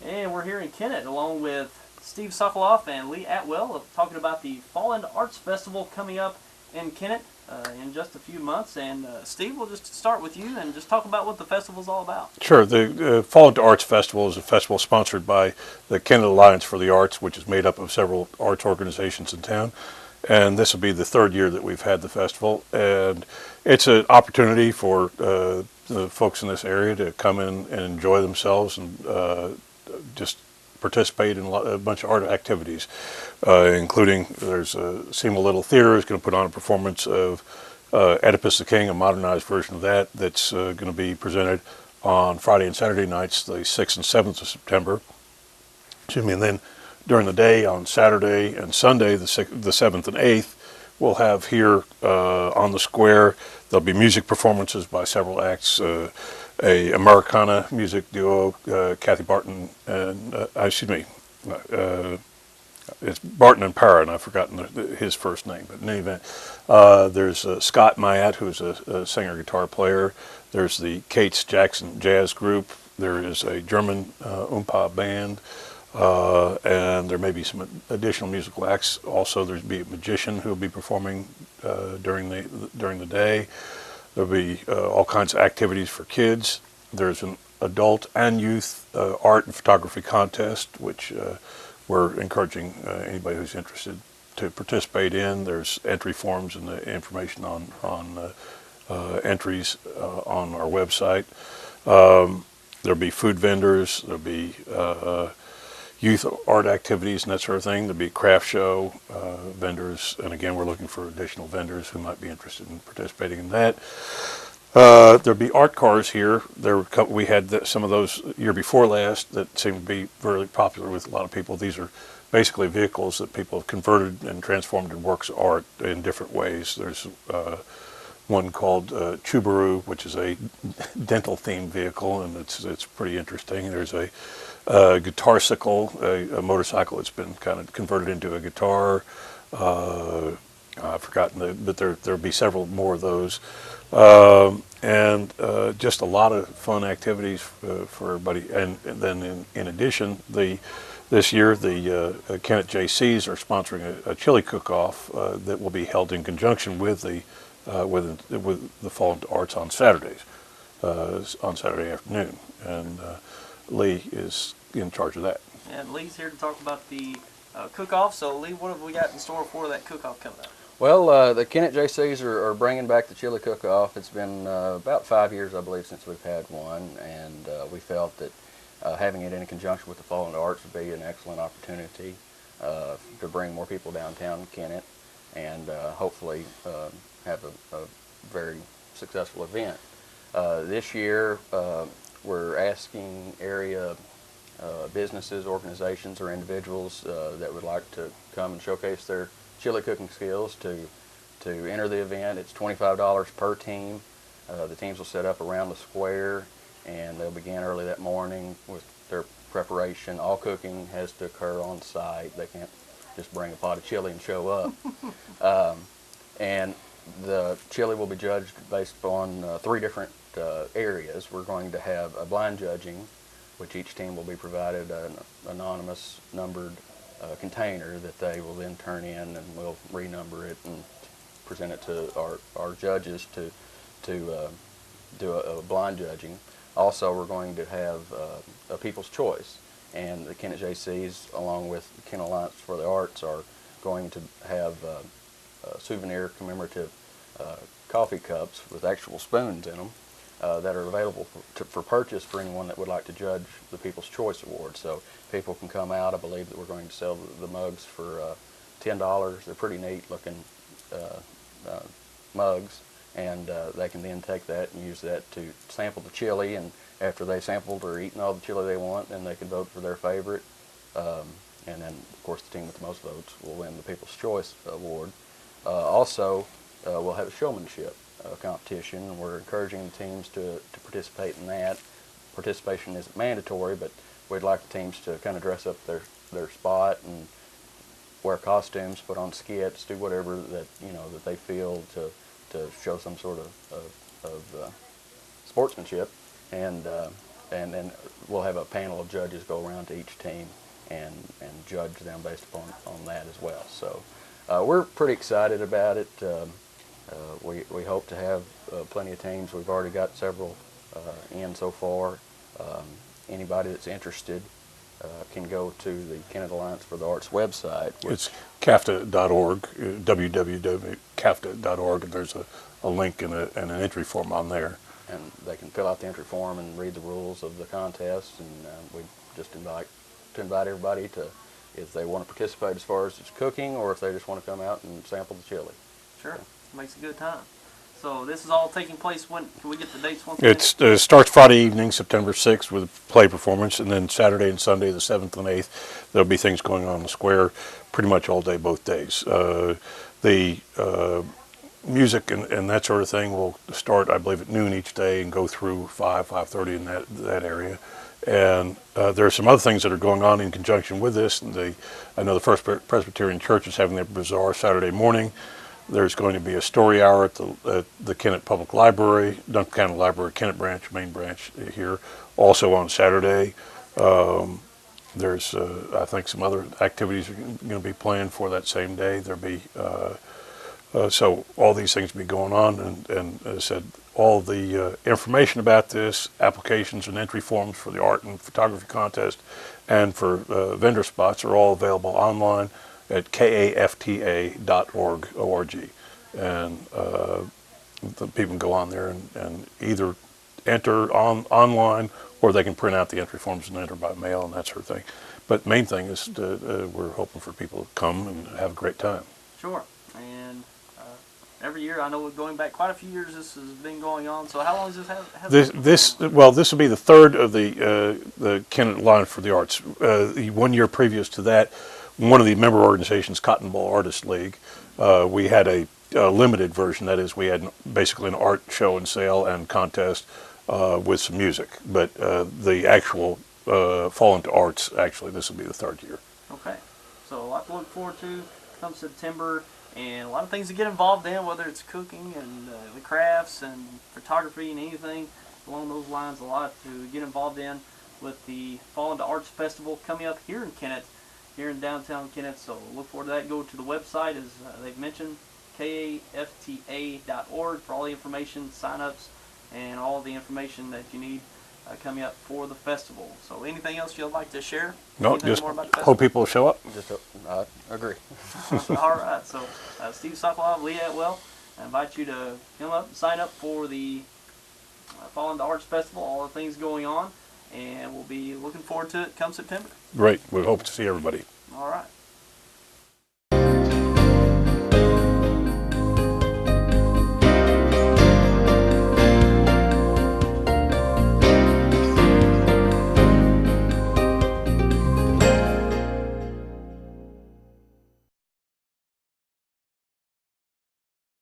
And we're here in Kennett along with Steve Sokoloff and Lee Atwill talking about the Fall into Arts Festival coming up in Kennett in just a few months. And Steve, we'll just start with you and just talk about what the festival's all about. Sure. The Fall into Arts Festival is a festival sponsored by the Kennett Alliance for the Arts, which is made up of several arts organizations in town. And this will be the third year that we've had the festival. And it's an opportunity for the folks in this area to come in and enjoy themselves and just participate in a bunch of art activities, including there's Seymour Little Theater is going to put on a performance of Oedipus the King, a modernized version of that's going to be presented on Friday and Saturday nights, the 6th and 7th of September. Excuse me, and then during the day on Saturday and Sunday, the 7th and 8th, we'll have here on the square, there'll be music performances by several acts, a Americana music duo, Kathy Barton and, it's Barton and Parra, and I've forgotten his first name, but in any event, there's Scott Myatt, who's a singer guitar player. There's the Kate's Jackson Jazz Group. There is a German Oompa band, and there may be some additional musical acts. Also, there'll be a magician who will be performing during the day. There'll be all kinds of activities for kids. There's an adult and youth art and photography contest, which we're encouraging anybody who's interested to participate in. There's entry forms and the information on entries on our website. There'll be food vendors. There'll be youth art activities and that sort of thing. There'll be a craft show, vendors, and again, we're looking for additional vendors who might be interested in participating in that. There'll be art cars here. We had some of those year before last that seem to be very popular with a lot of people. These are basically vehicles that people have converted and transformed into works of art in different ways. There's one called Chubaru, which is a dental-themed vehicle, and it's pretty interesting. There's a guitarcycle, a motorcycle that's been kind of converted into a guitar. I've forgotten, but there'll be several more of those. And just a lot of fun activities for everybody. And then in addition, this year the Kennett Jaycees are sponsoring a chili cook-off that will be held in conjunction with the Fall into Arts on Saturdays, on Saturday afternoon. And Lee is in charge of that. And Lee's here to talk about the cook-off. So Lee, what have we got in store for that cook-off coming up? Well, the Kennett Jaycees are bringing back the chili cook-off. It's been about 5 years, I believe, since we've had one, and we felt that having it in conjunction with the Fall into Arts would be an excellent opportunity to bring more people downtown Kennett and hopefully have a very successful event. This year, we're asking area businesses, organizations, or individuals that would like to come and showcase their chili cooking skills to enter the event. It's $25 per team. The teams will set up around the square, and they'll begin early that morning with their preparation. All cooking has to occur on site. They can't just bring a pot of chili and show up. And the chili will be judged based on 3 different areas. We're going to have a blind judging, which each team will be provided an anonymous numbered container that they will then turn in, and we'll renumber it and present it to our judges to do a blind judging. Also, we're going to have a People's Choice, and the Kennett Jaycees, along with the Kennett Alliance for the Arts, are going to have souvenir commemorative coffee cups with actual spoons in them that are available for purchase for anyone that would like to judge the People's Choice Award. So people can come out. I believe that we're going to sell the mugs for $10. They're pretty neat looking mugs, and they can then take that and use that to sample the chili, and after they sampled or eaten all the chili they want, then they can vote for their favorite. And then, of course, the team with the most votes will win the People's Choice Award. Also, we'll have a showmanship competition, and we're encouraging the teams to participate in that. Participation isn't mandatory, but we'd like the teams to kind of dress up their spot and wear costumes, put on skits, do whatever that that they feel to show some sort of sportsmanship. And and then we'll have a panel of judges go around to each team and judge them based on that as well. So we're pretty excited about it. We hope to have plenty of teams. We've already got several in so far. Anybody that's interested can go to the Kennett Alliance for the Arts website. It's KAFTA.org, www.kafta.org, and there's a link and an entry form on there. And they can fill out the entry form and read the rules of the contest, and we just invite everybody to, if they want to participate as far as it's cooking, or if they just want to come out and sample the chili. Sure, makes a good time. So this is all taking place when? Can we get the dates once again? It starts Friday evening, September 6th, with a play performance, and then Saturday and Sunday, the 7th and 8th, there'll be things going on in the square pretty much all day, both days. The music and that sort of thing will start, I believe, at noon each day and go through 5:30 in that area. And there are some other things that are going on in conjunction with this. I know the First Presbyterian Church is having their bazaar Saturday morning. There's going to be a story hour at the Kennett Public Library, Duncan County Library, Kennett branch, main branch here, also on Saturday. There's, I think, some other activities are going to be planned for that same day. There'll be, so all these things will be going on, and as I said, all the information about this, applications and entry forms for the art and photography contest and for vendor spots are all available online at KAFTA.org. And the people can go on there and either enter online, or they can print out the entry forms and enter by mail and that sort of thing. But the main thing is we're hoping for people to come and have a great time. Sure. And every year, I know going back quite a few years, this has been going on. So how long has this This will be the third of the Kennett Alliance for the Arts. The 1 year previous to that, one of the member organizations, Cotton Ball Artist League, we had a limited version. That is, we had basically an art show and sale and contest with some music. But the actual fall into arts, actually, this will be the third year. Okay. So a lot to look forward to come September, and a lot of things to get involved in, whether it's cooking and the crafts and photography and anything along those lines. A lot to get involved in with the Fall into Arts Festival coming up here in Kennett, here in downtown Kennett. So look forward to that. Go to the website, as they've mentioned, KAFTA.org for all the information, sign-ups, and all the information that you need coming up for the festival. So anything else you'd like to share? No, Anything just more about the festival? hope people will show up. I agree. All right. So Steve Sokoloff, Lee Atwill, I invite you to come up and sign up for the Fall into Arts Festival, all the things going on, and we'll be looking forward to it come September. Great. We hope to see everybody. All right.